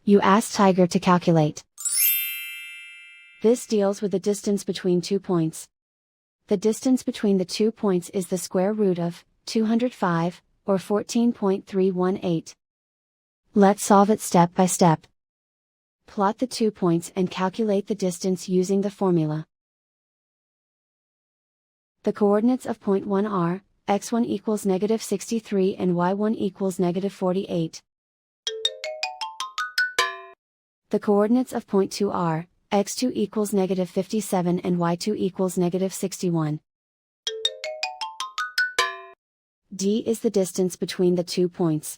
You ask Tiger to calculate. This deals with the distance between 2 points. The distance between the 2 points is the square root of 205, or 14.318. Let's solve it step by step. Plot the 2 points and calculate the distance using the formula. The coordinates of point 1 are, x1 equals -63 and y1 equals -48. The coordinates of point 2 are, x2 equals -57 and y2 equals -61. D is the distance between the 2 points.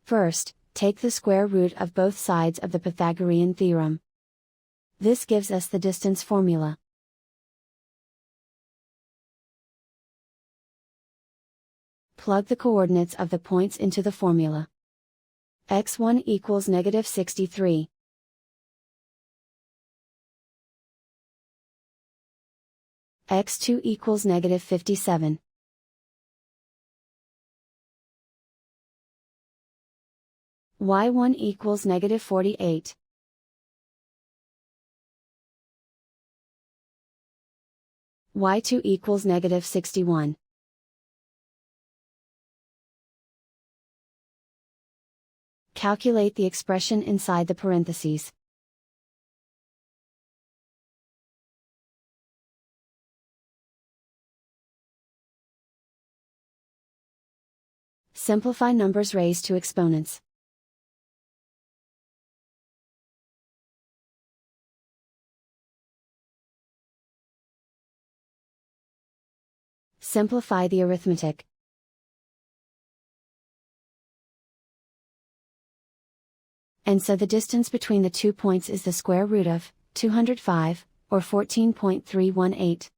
First, take the square root of both sides of the Pythagorean theorem. This gives us the distance formula. Plug the coordinates of the points into the formula. x1 equals -63. x2 equals -57. y1 equals -48. y2 equals -61. Calculate the expression inside the parentheses. Simplify numbers raised to exponents. Simplify the arithmetic. And so the distance between the 2 points is the square root of 205, or 14.318.